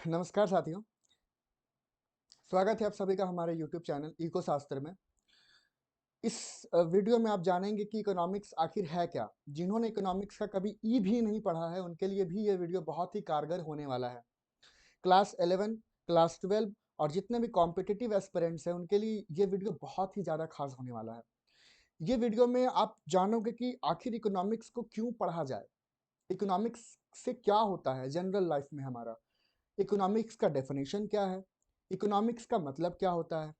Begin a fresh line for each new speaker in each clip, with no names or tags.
नमस्कार साथियों। स्वागत है आप सभी का हमारे YouTube चैनल इको शास्त्र में। इस वीडियो में आप जानेंगे कि इकोनॉमिक्स आखिर है क्या। जिन्होंने इकोनॉमिक्स का कभी ई भी नहीं पढ़ा है उनके लिए भी ये वीडियो बहुत ही कारगर होने वाला है। क्लास 11, क्लास 12 और जितने भी कॉम्पिटिटिव एस्पिरेंट्स हैं उनके लिए ये वीडियो बहुत ही ज़्यादा खास होने वाला है। ये वीडियो में आप जानोगे कि आखिर इकोनॉमिक्स को क्यों पढ़ा जाए, इकोनॉमिक्स से क्या होता है जनरल लाइफ में हमारा, इकोनॉमिक्स का डेफिनेशन क्या है, इकोनॉमिक्स का मतलब क्या होता है।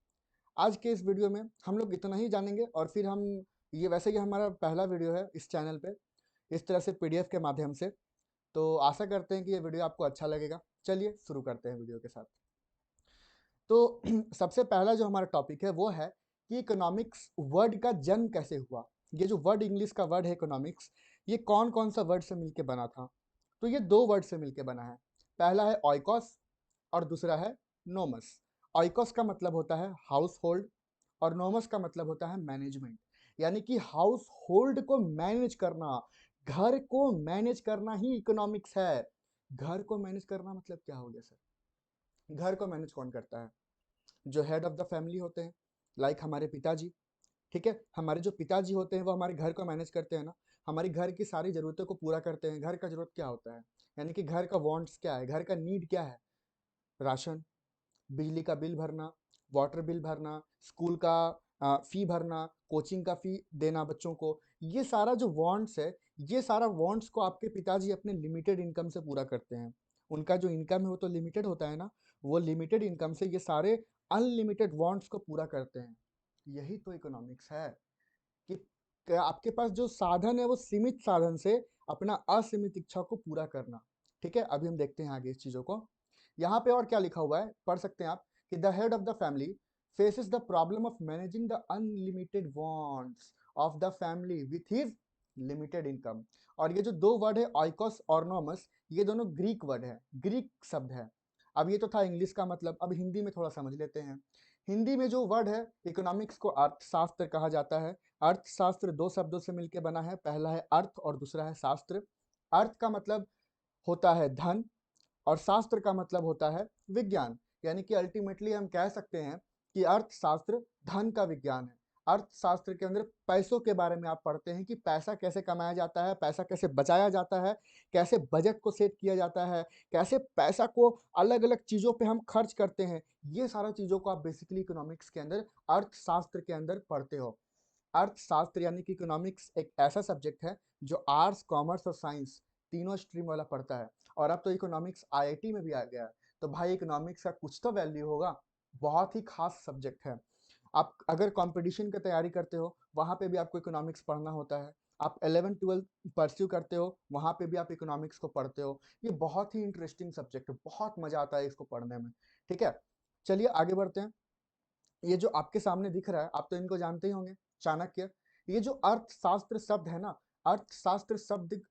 आज के इस वीडियो में हम लोग इतना ही जानेंगे और फिर हम ये वैसे ही हमारा पहला वीडियो है इस चैनल पे इस तरह से पीडीएफ के माध्यम से। तो आशा करते हैं कि ये वीडियो आपको अच्छा लगेगा। चलिए शुरू करते हैं वीडियो के साथ। तो सबसे पहला जो हमारा टॉपिक है वो है कि इकोनॉमिक्स वर्ड का जन्म कैसे हुआ। ये जो वर्ड इंग्लिश का वर्ड है इकोनॉमिक्स, ये कौन कौन सा वर्ड से मिलके बना था। तो ये दो वर्ड से मिलके बना है। पहला है ऑइकॉस और दूसरा है नोमस। ऑइकॉस का मतलब होता है हाउस होल्ड और नोमस का मतलब होता है मैनेजमेंट। यानी कि हाउस होल्ड को मैनेज करना, घर को मैनेज करना ही इकोनॉमिक्स है। घर को मैनेज करना मतलब क्या हो गया सर? घर को मैनेज कौन करता है? जो हेड ऑफ द फैमिली होते हैं, लाइक हमारे पिताजी। ठीक है, हमारे जो पिताजी होते हैं वो हमारे घर को मैनेज करते हैं ना। हमारी घर की सारी जरूरतों को पूरा करते हैं। घर का जरूरत क्या होता है, यानी कि घर का वांट्स क्या है, घर का नीड क्या है? राशन, बिजली का बिल भरना, वाटर बिल भरना, स्कूल का फी भरना, कोचिंग का फी देना बच्चों को। ये सारा जो वांट्स है, ये सारा वांट्स को आपके पिताजी अपने लिमिटेड इनकम से पूरा करते हैं। उनका जो इनकम है वो तो लिमिटेड होता है ना, वो लिमिटेड इनकम से ये सारे अनलिमिटेड वांट्स को पूरा करते हैं। यही तो इकोनॉमिक्स है कि आपके पास जो साधन है वो सीमित साधन से अपना असीमित इच्छा को पूरा करना। ठीक है, अभी हम देखते हैं आगे इस चीजों को। यहाँ पे और क्या लिखा हुआ है पढ़ सकते हैं आप कि the head of the family faces the problem of managing the unlimited wants of the family with his limited income। और ये जो दो वर्ड है ऑइकोस और नोमस, ये दोनों ग्रीक वर्ड है, ग्रीक शब्द है। अब ये तो था इंग्लिश का मतलब, अब हिंदी में थोड़ा समझ लेते हैं। हिंदी में जो वर्ड है, इकोनॉमिक्स को अर्थशास्त्र कहा जाता है। अर्थशास्त्र दो शब्दों से मिलकर बना है, पहला है अर्थ और दूसरा है शास्त्र। अर्थ का मतलब होता है धन और शास्त्र का मतलब होता है विज्ञान। यानी कि अल्टीमेटली हम कह सकते हैं कि अर्थशास्त्र धन का विज्ञान है। अर्थशास्त्र के अंदर पैसों के बारे में आप पढ़ते हैं कि पैसा कैसे कमाया जाता है, पैसा कैसे बचाया जाता है, कैसे बजट को सेट किया जाता है, कैसे पैसा को अलग अलग चीजों पे हम खर्च करते हैं। ये सारा चीजों को आप बेसिकली इकोनॉमिक्स के अंदर अर्थशास्त्र के अंदर पढ़ते हो। अर्थशास्त्र यानी कि इकोनॉमिक्स एक ऐसा सब्जेक्ट है जो आर्ट्स, कॉमर्स और साइंस तीनों स्ट्रीम वाला पढ़ता है। और अब तो इकोनॉमिक्स आईआईटी में भी आ गया है। तो भाई इकोनॉमिक्स का कुछ तो वैल्यू होगा। बहुत ही खास सब्जेक्ट है। आप अगर कंपटीशन की तैयारी करते हो वहां पे भी आपको इकोनॉमिक्स पढ़ना होता है। आप 11 12 परस्यू करते हो वहां पे भी आप इकोनॉमिक्स को पढ़ते हो। ये बहुत ही इंटरेस्टिंग सब्जेक्ट है, बहुत मजा आता है इसको पढ़ने में। ठीक है, चलिए आगे बढ़ते हैं। ये जो आपके सामने दिख रहा है आप तो इनको जानते ही होंगे, चाणक्य। ये जो अर्थशास्त्र शब्द है ना, अर्थशास्त्र शब्द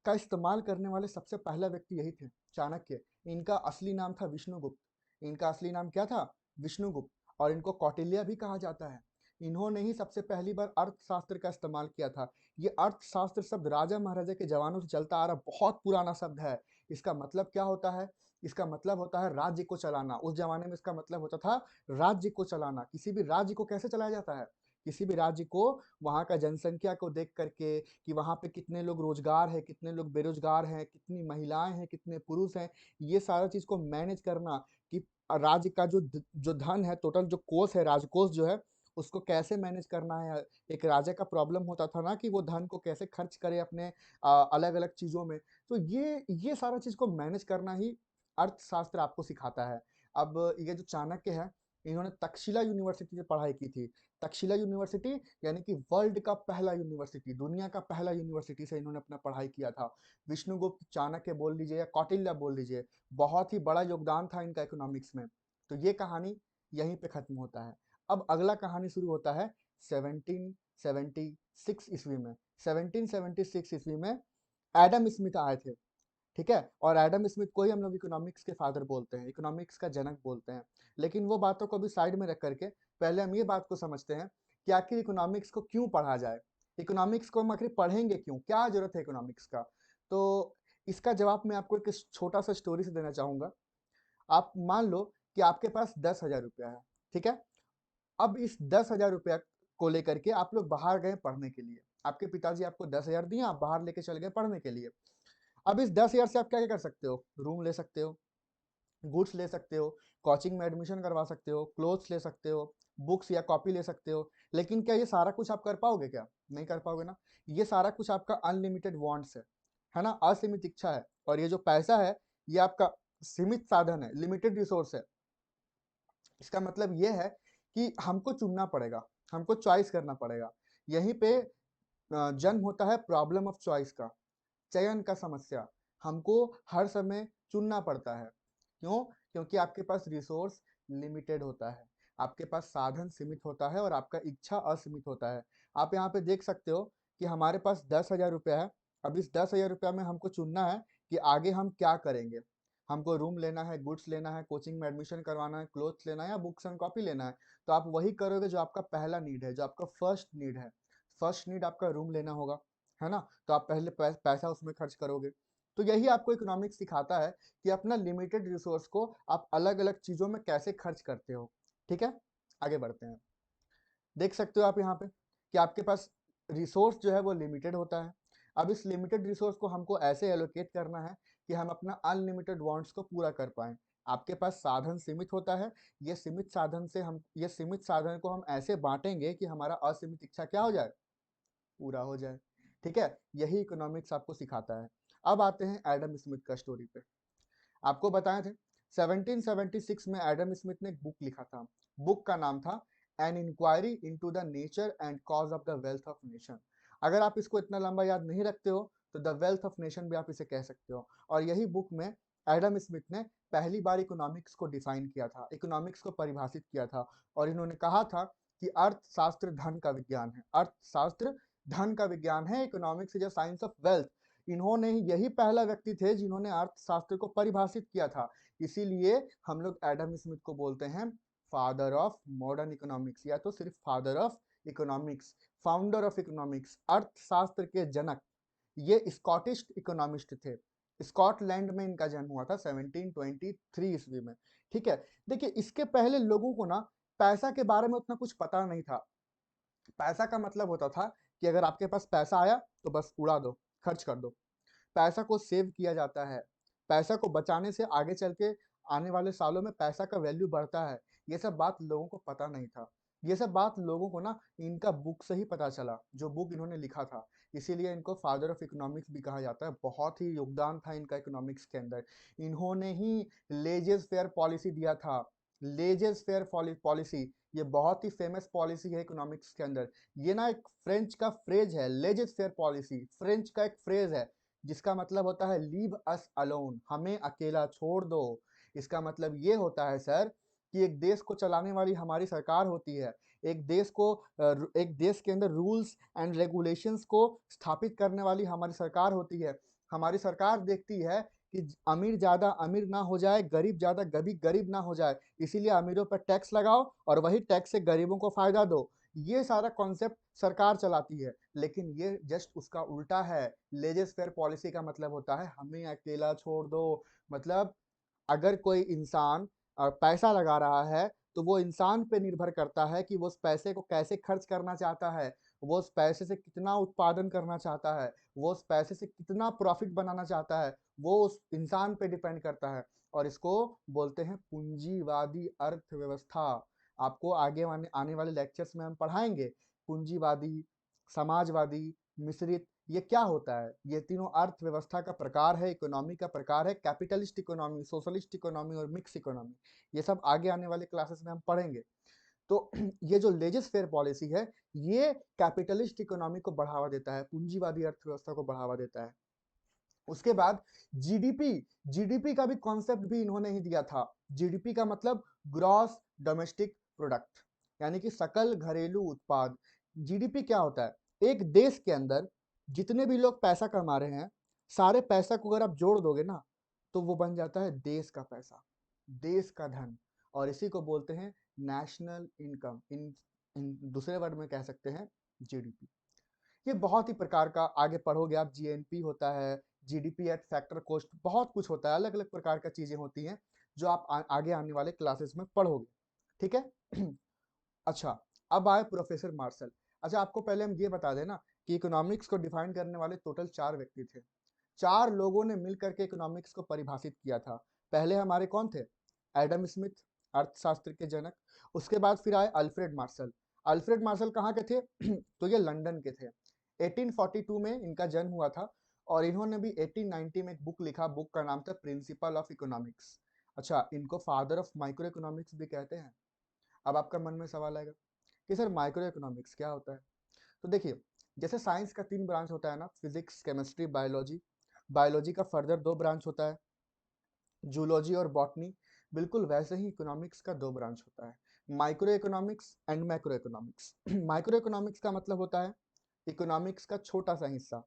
का इस्तेमाल करने वाले सबसे पहला व्यक्ति यही थे, चाणक्य। इनका असली नाम था विष्णुगुप्त। इनका असली नाम क्या था? विष्णुगुप्त। और इनको कौटिल्य भी कहा जाता है। इन्होंने ही सबसे पहली बार अर्थशास्त्र का इस्तेमाल किया था। ये अर्थशास्त्र शब्द राजा महाराजा के जमानों से चलता आ रहा बहुत पुराना शब्द है। इसका मतलब क्या होता है? इसका मतलब होता है राज्य को चलाना। उस जमाने में इसका मतलब होता था राज्य को चलाना। किसी भी राज्य को कैसे चलाया जाता है? किसी भी राज्य को वहां का जनसंख्या को देख करके कि वहां पे कितने लोग रोजगार है, कितने लोग बेरोजगार हैं, कितनी महिलाएं हैं, कितने पुरुष हैं, ये सारा चीज को मैनेज करना। कि राज्य का जो धन है, टोटल जो कोष है, राजकोष जो है, उसको कैसे मैनेज करना है। एक राजा का प्रॉब्लम होता था ना कि वो धन को कैसे खर्च करे अपने अलग अलग चीजों में। तो ये सारा चीज को मैनेज करना ही अर्थशास्त्र आपको सिखाता है। अब ये जो चाणक्य है, इन्होंने तक्षशिला यूनिवर्सिटी से पढ़ाई की थी। तक्षशिला यूनिवर्सिटी यानी कि वर्ल्ड का पहला यूनिवर्सिटी, दुनिया का पहला यूनिवर्सिटी से इन्होंने अपना पढ़ाई किया था। विष्णुगुप्त, चाणक्य बोल लीजिए या कौटिल्य बोल लीजिए, बहुत ही बड़ा योगदान था इनका इकोनॉमिक्स में। तो ये कहानी यहीं पे खत्म होता है। अब अगला कहानी शुरू होता है 1776 ईस्वी में। 1776 ईस्वी में एडम स्मिथ आए थे। ठीक है, और एडम स्मिथ को ही हम लोग इकोनॉमिक्स के फादर बोलते हैं, इकोनॉमिक्स का जनक बोलते हैं। लेकिन वो बातों को भी साइड में रख करके पहले हम ये बात को समझते हैं कि आखिर इकोनॉमिक्स को क्यों पढ़ा जाए। इकोनॉमिक्स को हम आखिर पढ़ेंगे क्यों, क्या जरूरत है इकोनॉमिक्स का? तो इसका जवाब मैं आपको एक छोटा सा स्टोरी से देना चाहूंगा। आप मान लो कि आपके पास 10,000 रुपया है, ठीक है। अब इस 10,000 रुपया को लेकर के आप लोग बाहर गए पढ़ने के लिए, आपके पिताजी आपको 10,000 दिए, आप बाहर लेके चल गए पढ़ने के लिए। अब इस 10,000 से आप क्या क्या कर सकते हो? रूम ले सकते हो, गुड्स ले सकते हो, कोचिंग में एडमिशन करवा सकते हो, क्लोथ्स ले सकते हो, बुक्स या कॉपी ले सकते हो। लेकिन क्या ये सारा कुछ आप कर पाओगे क्या? नहीं कर पाओगे ना। ये सारा कुछ आपका अनलिमिटेड वांट्स है ना, असीमित इच्छा है। और ये जो पैसा है, ये आपका सीमित साधन है, लिमिटेड रिसोर्स है। इसका मतलब ये है कि हमको चुनना पड़ेगा, हमको चॉइस करना पड़ेगा। यहीं पे जन्म होता है प्रॉब्लम ऑफ चॉइस का, चयन का समस्या। हमको हर समय चुनना पड़ता है। क्यों? क्योंकि आपके पास रिसोर्स लिमिटेड होता है, आपके पास साधन सीमित होता है और आपका इच्छा असीमित होता है। आप यहाँ पे देख सकते हो कि हमारे पास 10,000 रुपया है। अब इस 10,000 रुपया में हमको चुनना है कि आगे हम क्या करेंगे। हमको रूम लेना है, गुड्स लेना है, कोचिंग में एडमिशन करवाना है, क्लोथ्स लेना है या बुक्स एंड कॉपी लेना है। तो आप वही करोगे जो आपका पहला नीड है, जो आपका फर्स्ट नीड है। फर्स्ट नीड आपका रूम लेना होगा, है ना। तो आप पहले पैसा उसमें खर्च करोगे। तो यही आपको इकोनॉमिक्स सिखाता है कि अपना लिमिटेड रिसोर्स को आप अलग अलग चीजों में कैसे खर्च करते हो। ठीक है, आगे बढ़ते हैं। देख सकते हो आप यहाँ पे कि आपके पास रिसोर्स जो है वो लिमिटेड होता है। अब इस लिमिटेड रिसोर्स को हमको ऐसे एलोकेट करना है कि हम अपना अनलिमिटेड वांट्स को पूरा कर पाएं। आपके पास साधन सीमित होता है, ये सीमित साधन को हम ऐसे बांटेंगे कि हमारा असीमित इच्छा क्या हो जाए, पूरा हो जाए। ठीक है, यही इकोनॉमिक्स आपको सिखाता है। अब आते हैं एडम स्मिथ का स्टोरी पे। आपको बताए थे 1776 में एडम स्मिथ ने एक बुक लिखा था। बुक का नाम था an inquiry into the nature and cause of the wealth of nation. अगर आप इसको इतना लंबा याद नहीं रखते हो तो द वेल्थ ऑफ नेशन भी आप इसे कह सकते हो। और यही बुक में एडम स्मिथ ने पहली बार इकोनॉमिक्स को डिफाइन किया था, इकोनॉमिक्स को परिभाषित किया था। और इन्होंने कहा था कि अर्थशास्त्र धन का विज्ञान है, अर्थशास्त्र धन का विज्ञान है, economics is a science of wealth. इन्होंने यही पहला व्यक्ति थे जिन्होंने अर्थशास्त्र को परिभाषित किया था। इसीलिए हम लोग एडम स्मिथ को बोलते हैं फादर ऑफ मॉडर्न इकोनॉमिक्स, या तो सिर्फ father of economics, founder of economics, अर्थशास्त्र के जनक। ये स्कॉटिश इकोनॉमिस्ट थे। स्कॉटलैंड में इनका जन्म हुआ था 1723 ईस्वी में। ठीक है, देखिए इसके पहले लोगों को ना पैसा के बारे में उतना कुछ पता नहीं था। पैसा का मतलब होता था कि अगर आपके पास पैसा आया तो बस उड़ा दो, खर्च कर दो। पैसा को सेव किया जाता है, पैसा को बचाने से आगे चल के आने वाले सालों में पैसा का वैल्यू बढ़ता है। ये सब बात लोगों को पता नहीं था। ये सब बात लोगों को ना इनका बुक से ही पता चला, जो बुक इन्होंने लिखा था। इसीलिए इनको फादर ऑफ इकोनॉमिक्स भी कहा जाता है। बहुत ही योगदान था इनका इकोनॉमिक्स के अंदर। इन्होंने ही लेजेस फेयर पॉलिसी दिया था। लेजेस फेयर पॉलिसी, ये बहुत ही फेमस पॉलिसी है इकोनॉमिक्स के अंदर। ये ना एक फ्रेंच का फ्रेज है, लेजेस फेयर पॉलिसी फ्रेंच का एक फ्रेज है, जिसका मतलब होता है लीव अस अलोन, हमें अकेला छोड़ दो। इसका मतलब ये होता है सर कि एक देश को चलाने वाली हमारी सरकार होती है। एक देश के अंदर रूल्स एंड रेगुलेशंस को स्थापित करने वाली हमारी सरकार होती है। हमारी सरकार देखती है कि अमीर ज्यादा अमीर ना हो जाए, गरीब ज्यादा गरीब ना हो जाए। इसीलिए अमीरों पर टैक्स लगाओ और वही टैक्स से गरीबों को फायदा दो। ये सारा कॉन्सेप्ट सरकार चलाती है। लेकिन ये जस्ट उसका उल्टा है। लेजेस फेयर पॉलिसी का मतलब होता है हमें अकेला छोड़ दो। मतलब अगर कोई इंसान पैसा लगा रहा है तो वो इंसान पे निर्भर करता है कि वो उस पैसे को कैसे खर्च करना चाहता है, वो उस पैसे से कितना उत्पादन करना चाहता है, वो उस पैसे से कितना प्रॉफिट बनाना चाहता है, वो उस इंसान पे डिपेंड करता है। और इसको बोलते हैं पूंजीवादी अर्थव्यवस्था। आपको आगे आने वाले लेक्चर्स में हम पढ़ाएंगे पूंजीवादी, समाजवादी, मिश्रित, ये क्या होता है। ये तीनों अर्थव्यवस्था का प्रकार है, इकोनॉमी का प्रकार है। कैपिटलिस्ट इकोनॉमी, सोशलिस्ट इकोनॉमी और मिक्स इकोनॉमी, ये सब आगे आने वाले क्लासेस में हम पढ़ेंगे। तो ये जो लेजेस फेयर पॉलिसी है, ये कैपिटलिस्ट इकोनॉमी को बढ़ावा देता है, पूंजीवादी अर्थव्यवस्था को बढ़ावा देता है। उसके बाद जीडीपी, जीडीपी का भी कॉन्सेप्ट भी इन्होंने ही दिया था। जीडीपी का मतलब ग्रॉस डोमेस्टिक प्रोडक्ट, यानी कि सकल घरेलू उत्पाद। जीडीपी क्या होता है? एक देश के अंदर जितने भी लोग पैसा कमा रहे हैं, सारे पैसा को अगर आप जोड़ दोगे ना तो वो बन जाता है देश का पैसा, देश का धन। और इसी को बोलते हैं नेशनल इनकम, इन दूसरे वर्ड में कह सकते हैं जीडीपी। ये बहुत ही प्रकार का, आगे पढ़ोगे आप, जीएनपी होता है, जीडीपी एट फैक्टर कॉस्ट, बहुत कुछ होता है, अलग अलग प्रकार का चीजें होती हैं। जो आप आगे आने वाले क्लासेस में पढ़ोगे, ठीक है। अच्छा, अब आए प्रोफेसर मार्शल। अच्छा, आपको पहले हम ये बता दें ना कि इकोनॉमिक्स को डिफाइन करने वाले टोटल 4 व्यक्ति थे। 4 लोगों ने मिलकर के इकोनॉमिक्स को परिभाषित किया था। पहले हमारे कौन थे? एडम स्मिथ, अर्थशास्त्र के जनक। उसके बाद फिर आए अल्फ्रेड मार्शल। अल्फ्रेड मार्शल कहाँ के थे? तो ये लंदन के थे। 1842 में इनका जन्म हुआ था और इन्होंने भी 1890 में एक बुक लिखा, बुक का नाम था प्रिंसिपल ऑफ इकोनॉमिक्स। अच्छा, इनको फादर ऑफ माइक्रो इकोनॉमिक्स भी कहते हैं। अब आपका मन में सवाल आएगा कि सर माइक्रो इकोनॉमिक्स क्या होता है? तो देखिए, जैसे साइंस का 3 ब्रांच होता है ना, फिजिक्स, केमिस्ट्री, बायोलॉजी। बायोलॉजी का फर्दर 2 ब्रांच होता है, जूलॉजी और बॉटनी। बिल्कुल वैसे ही इकोनॉमिक्स का 2 ब्रांच होता है, micro economics and macro economics. Micro economics का मतलब होता है इकोनॉमिक्स का छोटा सा हिस्सा।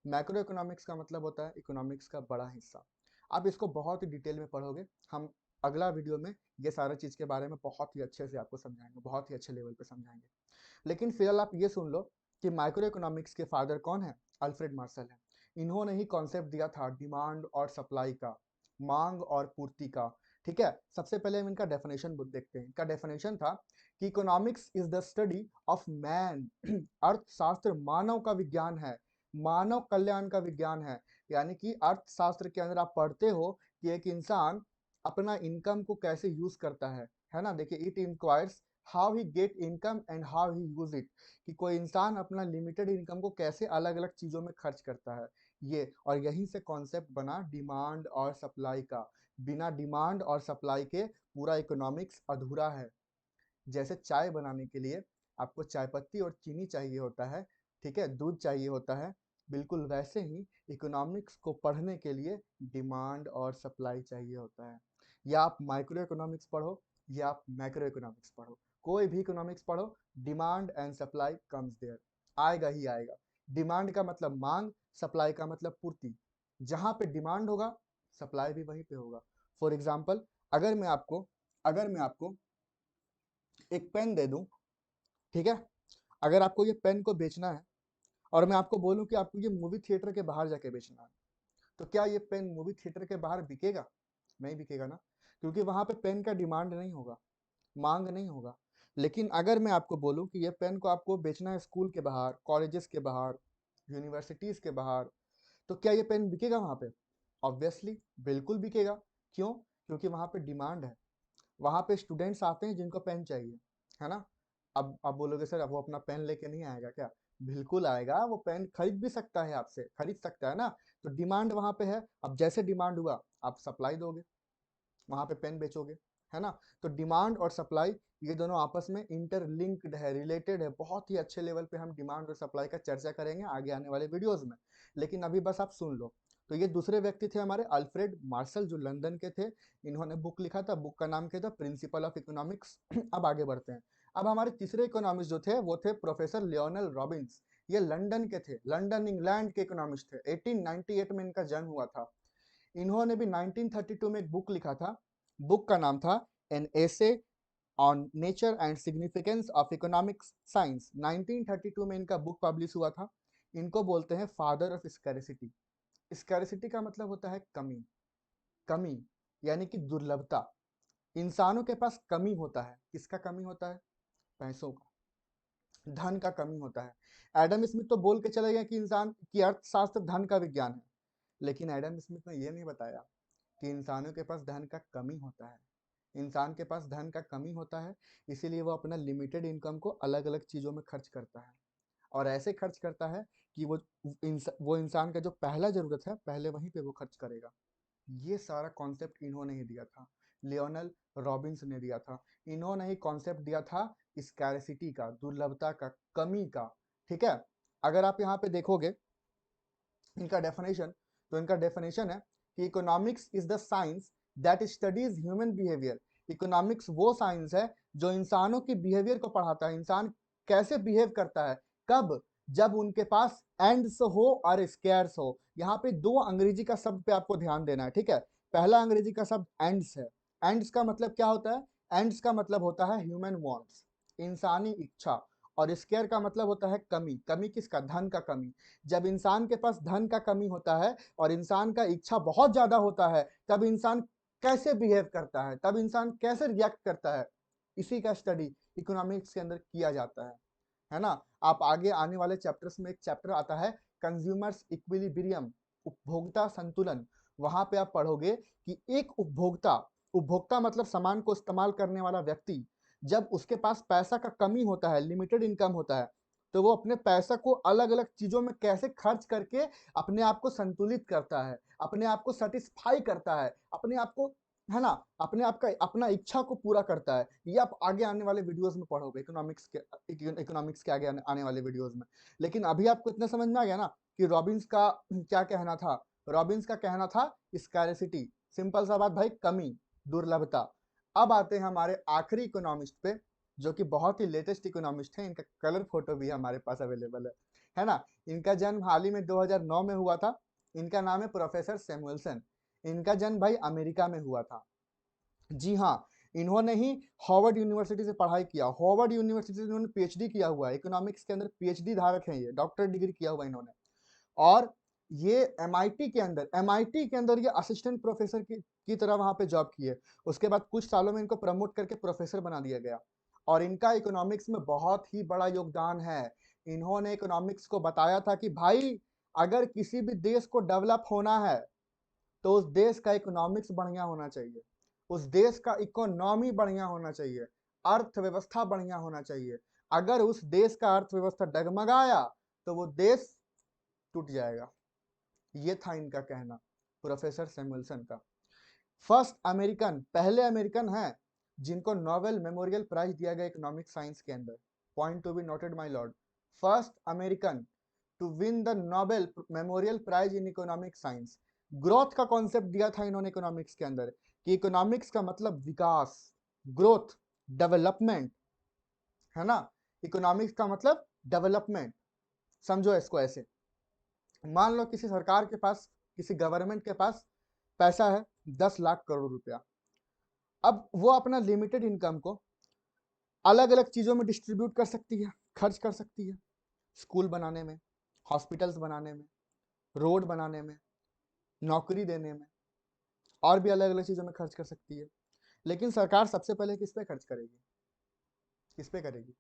मैक्रो इकोनॉमिक्स का मतलब होता है इकोनॉमिक्स का बड़ा हिस्सा। आप इसको बहुत ही डिटेल में पढ़ोगे। हम अगला वीडियो में ये सारा चीज़ के बारे में बहुत ही अच्छे से आपको समझाएंगे, बहुत ही अच्छे लेवल पे समझाएंगे। लेकिन फिलहाल आप ये सुन लो कि माइक्रो इकोनॉमिक्स के फादर कौन है? अल्फ्रेड मार्शल है। इन्होंने ही कॉन्सेप्ट दिया था डिमांड और सप्लाई का, मांग और पूर्ति का। ठीक है, सबसे पहले हम इनका डेफिनेशन देखते हैं। इनका डेफिनेशन था कि economics is the study of man. अर्थशास्त्र मानव का विज्ञान है, मानव कल्याण का विज्ञान है। यानी कि अर्थशास्त्र के अंदर आप पढ़ते हो कि एक इंसान अपना इनकम को कैसे यूज करता है ना। देखिए, it inquires how he get income and how he use it, कि कोई इंसान अपना लिमिटेड इनकम को कैसे अलग अलग चीजों में खर्च करता है। ये और यहीं से कॉन्सेप्ट बना डिमांड और सप्लाई का। बिना डिमांड और सप्लाई के पूरा इकोनॉमिक्स अधूरा है। जैसे चाय बनाने के लिए आपको चाय पत्ती और चीनी चाहिए होता है, ठीक है, दूध चाहिए होता है, बिल्कुल वैसे ही इकोनॉमिक्स को पढ़ने के लिए डिमांड और सप्लाई चाहिए होता है। या आप माइक्रो इकोनॉमिक्स पढ़ो या आप मैक्रो इकोनॉमिक्स पढ़ो, कोई भी इकोनॉमिक्स पढ़ो, demand and supply comes there, आएगा ही आएगा। डिमांड का मतलब मांग, सप्लाई का मतलब पूर्ति। जहां पे डिमांड होगा सप्लाई भी वहीं पे होगा। फॉर एग्जाम्पल, अगर मैं आपको अगर मैं आपको एक पेन दे दूं, ठीक है, अगर आपको ये पेन को बेचना है और मैं आपको बोलूं कि आपको ये मूवी थिएटर के बाहर जाके बेचना है, तो क्या ये पेन मूवी थिएटर के बाहर बिकेगा? नहीं बिकेगा ना, क्योंकि वहां पे पेन का डिमांड नहीं होगा, मांग नहीं होगा। लेकिन अगर मैं आपको बोलूं कि ये पेन को आपको बेचना है स्कूल के बाहर, कॉलेजेस के बाहर, यूनिवर्सिटीज के बाहर, तो क्या ये पेन बिकेगा वहां पे? ऑब्वियसली बिल्कुल बिकेगा। क्यों? क्योंकि वहां पे डिमांड है, वहां पे स्टूडेंट्स आते हैं जिनको पेन चाहिए, है ना। अब आप बोलोगे सर अब वो अपना पेन लेके नहीं आएगा क्या? बिल्कुल आएगा, वो पेन खरीद भी सकता है, आपसे खरीद सकता है ना। तो डिमांड वहां पे है, अब जैसे डिमांड हुआ आप सप्लाई दोगे, वहां पे पेन बेचोगे, है ना। तो डिमांड और सप्लाई ये दोनों आपस में इंटरलिंक्ड है, रिलेटेड है। बहुत ही अच्छे लेवल पे हम डिमांड और सप्लाई का चर्चा करेंगे आगे आने वाले वीडियोस में, लेकिन अभी बस आप सुन लो। तो ये दूसरे व्यक्ति थे हमारे अल्फ्रेड मार्शल, जो लंदन के थे। इन्होंने बुक लिखा था, बुक का नाम क्या था? Principle of economics. अब आगे बढ़ते हैं। अब हमारे तीसरे इकोनॉमिस्ट जो थे वो थे प्रोफेसर लियोनेल रॉबिन्स। ये लंदन के थे, लंदन इंग्लैंड के इकोनॉमिस्ट थे। 1898 में इनका जन्म हुआ था। इन्होंने भी 1932 में एक बुक लिखा था, बुक का नाम था an essay on nature and significance of economics science. 1932 में इनका बुक पब्लिश हुआ था। इनको बोलते हैं फादर ऑफ स्कैरिसिटी। स्कैरिसिटी का मतलब होता है कमी, कमी यानी कि दुर्लभता। इंसानों के पास कमी होता है, किसका कमी होता है? पैसों का, धन का कमी होता है। एडम स्मिथ तो बोल के चले गए कि इंसान की अर्थशास्त्र धन का विज्ञान है, लेकिन एडम स्मिथ ने यह नहीं बताया कि इंसानों के पास धन का कमी होता है। इंसान के पास धन का कमी होता है, इसीलिए वो अपना लिमिटेड इनकम को अलग अलग चीजों में खर्च करता है, और ऐसे खर्च करता है कि वो इंसान का जो पहला जरूरत है पहले वहीं पे वो खर्च करेगा। ये सारा कॉन्सेप्ट इन्होंने ही दिया था, लियोनेल रॉबिन्स ने दिया था। इन्होंने ही कॉन्सेप्ट दिया था स्कैरसिटी का, दुर्लभता का, कमी का। ठीक है, अगर आप यहाँ पे देखोगे इनका डेफिनेशन, तो इनका डेफिनेशन है कि economics is the science that studies human behaviour. Economics वो साइंस है जो इंसानों की बिहेवियर को पढ़ाता है, इंसान कैसे बिहेव करता है, कब? जब उनके पास एंड्स हो और स्केयर्स हो। यहाँ पे 2 अंग्रेजी का शब्द पे आपको ध्यान देना है, ठीक है। पहला अंग्रेजी का शब्द एंड्स है। एंड्स का मतलब क्या होता है? एंड्स का मतलब होता है ह्यूमन वांट्स, इंसानी इच्छा। और स्केयर का मतलब होता है कमी। कमी किसका? धन का कमी। जब इंसान के पास धन का कमी होता है और इंसान का इच्छा बहुत ज्यादा होता है, तब इंसान कैसे बिहेव करता है, तब इंसान कैसे रिएक्ट करता है, इसी का स्टडी इकोनॉमिक्स के अंदर किया जाता है ना। आप आगे आने वाले चैप्टर्स में एक चैप्टर आता है कंज्यूमर्स इक्विलिब्रियम, उपभोक्ता संतुलन। वहां पे आप पढ़ोगे कि एक उपभोक्ता, उपभोक्ता मतलब सामान को इस्तेमाल करने वाला व्यक्ति, जब उसके पास पैसा का कमी होता है, लिमिटेड इनकम होता है, तो वो अपने पैसा को अलग अलग चीजों में कैसे खर्च करके अपने आप को संतुलित करता है, अपने आप को सेटिस्फाई करता है, अपने आप को, है ना, अपने आप का अपना इच्छा को पूरा करता है। ये आप आगे आने वाले वीडियोस में पढ़ोगे, इकोनॉमिक्स के आगे आने वाले वीडियोस में। लेकिन अभी आपको इतना समझ में आ गया ना कि रॉबिन्स का क्या कहना था। रॉबिन्स का कहना था स्कैरसिटी, सिंपल सा बात भाई, कमी, दुर्लभता। अब आते हैं हमारे आखिरी इकोनॉमिस्ट पे, जो कि बहुत ही लेटेस्ट इकोनॉमिस्ट है, इनका कलर फोटो भी हमारे पास अवेलेबल है ना। इनका जन्म हाल ही में 2009 में हुआ था। इनका नाम है प्रोफेसर सैमुअल्सन। इनका जन्म भाई अमेरिका में हुआ था। जी हाँ, इन्होंने ही हार्वर्ड यूनिवर्सिटी से पढ़ाई किया। हार्वर्ड यूनिवर्सिटी से इन्होंने पीएचडी किया हुआ है, इकोनॉमिक्स के अंदर पीएचडी धारक हैं, ये डॉक्टर डिग्री किया हुआ इन्होंने। और ये एमआईटी के अंदर ये असिस्टेंट प्रोफेसर की तरह वहां पे जॉब किए। उसके बाद कुछ सालों में इनको प्रमोट करके प्रोफेसर बना दिया गया। और इनका इकोनॉमिक्स में बहुत ही बड़ा योगदान है। इन्होंने इकोनॉमिक्स को बताया था कि भाई, अगर किसी भी देश को डेवलप होना है तो उस देश का इकोनॉमिक्स बढ़िया होना चाहिए, उस देश का इकोनॉमी बढ़िया होना चाहिए, अर्थव्यवस्था बढ़िया होना चाहिए। अगर उस देश का अर्थव्यवस्था डगमगाया तो वो देश टूट जाएगा। ये था इनका कहना, प्रोफेसर सैमुअल्सन का। फर्स्ट अमेरिकन, पहले अमेरिकन हैं जिनको नोबेल मेमोरियल प्राइज दिया गया इकोनॉमिक साइंस के अंदर। Point to be noted my lord, first American to win the Nobel memorial prize in economic science. Growth का कॉन्सेप्ट दिया था इन्होंने इकोनॉमिक्स के अंदर, कि इकोनॉमिक्स का मतलब विकास, ग्रोथ, डेवलपमेंट, है ना। इकोनॉमिक्स का मतलब डेवलपमेंट। समझो इसको ऐसे, मान लो किसी सरकार के पास, किसी गवर्नमेंट के पास पैसा है 10 लाख करोड़ रुपया। अब वो अपना लिमिटेड इनकम को अलग अलग चीजों में डिस्ट्रीब्यूट कर सकती है, खर्च कर सकती है। स्कूल बनाने में, हॉस्पिटल्स बनाने में, रोड बनाने में, नौकरी देने में, और भी अलग अलग चीजों में खर्च कर सकती है। लेकिन सरकार सबसे पहले किस पे खर्च करेगी? किस पे करेगी?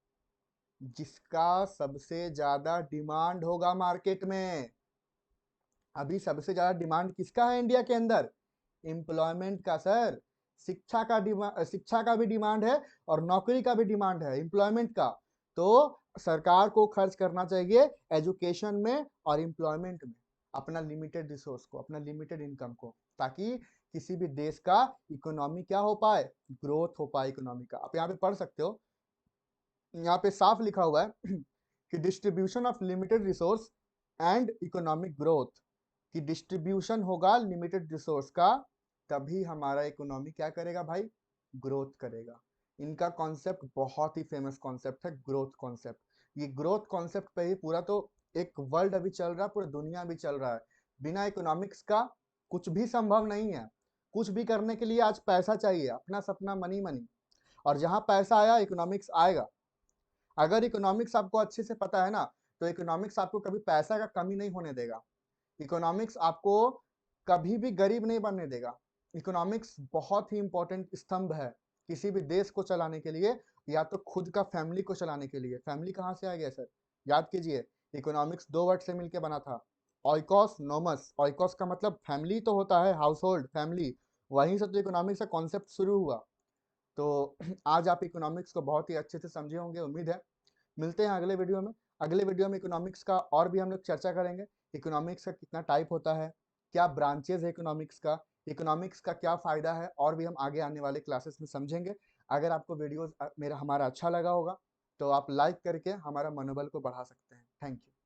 जिसका सबसे ज्यादा डिमांड होगा मार्केट में। अभी सबसे ज्यादा डिमांड किसका है इंडिया के अंदर? एम्प्लॉयमेंट का सर। शिक्षा का भी डिमांड है और नौकरी का भी डिमांड है, एम्प्लॉयमेंट का। तो सरकार को खर्च करना चाहिए एजुकेशन में और एम्प्लॉयमेंट में, अपना लिमिटेड रिसोर्स को, अपना लिमिटेड इनकम को, ताकि किसी भी देश का इकोनॉमी क्या हो पाए, ग्रोथ हो पाए इकोनॉमी का। आप यहाँ पे पढ़ सकते हो, यहाँ पे साफ लिखा हुआ है कि distribution of limited resource and economic growth, कि डिस्ट्रीब्यूशन होगा लिमिटेड रिसोर्स का, तभी हमारा इकोनॉमी क्या करेगा भाई, ग्रोथ करेगा। इनका कॉन्सेप्ट बहुत ही फेमस कॉन्सेप्ट है, ग्रोथ कॉन्सेप्ट। ये ग्रोथ कॉन्सेप्ट पे ही पूरा तो एक वर्ल्ड अभी चल रहा है, पूरा दुनिया भी चल रहा है। बिना इकोनॉमिक्स का कुछ भी संभव नहीं है। कुछ भी करने के लिए आज पैसा चाहिए, अपना सपना मनी मनी, और जहां पैसा आया इकोनॉमिक्स आएगा। अगर इकोनॉमिक्स आपको अच्छे से पता है ना, तो इकोनॉमिक्स आपको कभी पैसा का कमी नहीं होने देगा। इकोनॉमिक्स आपको कभी भी गरीब नहीं बनने देगा। इकोनॉमिक्स बहुत ही इंपॉर्टेंट स्तंभ है किसी भी देश को चलाने के लिए, या तो खुद का फैमिली को चलाने के लिए। फैमिली कहाँ से आ गया सर? याद कीजिए, इकोनॉमिक्स दो वर्ड से मिलकर बना था, ऑइकोस नोमस। ऑइकोस का मतलब फैमिली तो होता है, हाउस होल्ड, फैमिली। वहीं से तो इकोनॉमिक्स का कॉन्सेप्ट शुरू हुआ। तो आज आप इकोनॉमिक्स को बहुत ही अच्छे से समझे होंगे, उम्मीद है। मिलते हैं अगले वीडियो में। अगले वीडियो में इकोनॉमिक्स का और भी हम लोग चर्चा करेंगे। इकोनॉमिक्स का कितना टाइप होता है, क्या ब्रांचेज है इकोनॉमिक्स का क्या फायदा है, और भी हम आगे आने वाले क्लासेस में समझेंगे। अगर आपको वीडियोस मेरा हमारा अच्छा लगा होगा तो आप लाइक करके हमारा मनोबल को बढ़ा सकते हैं। Thank you.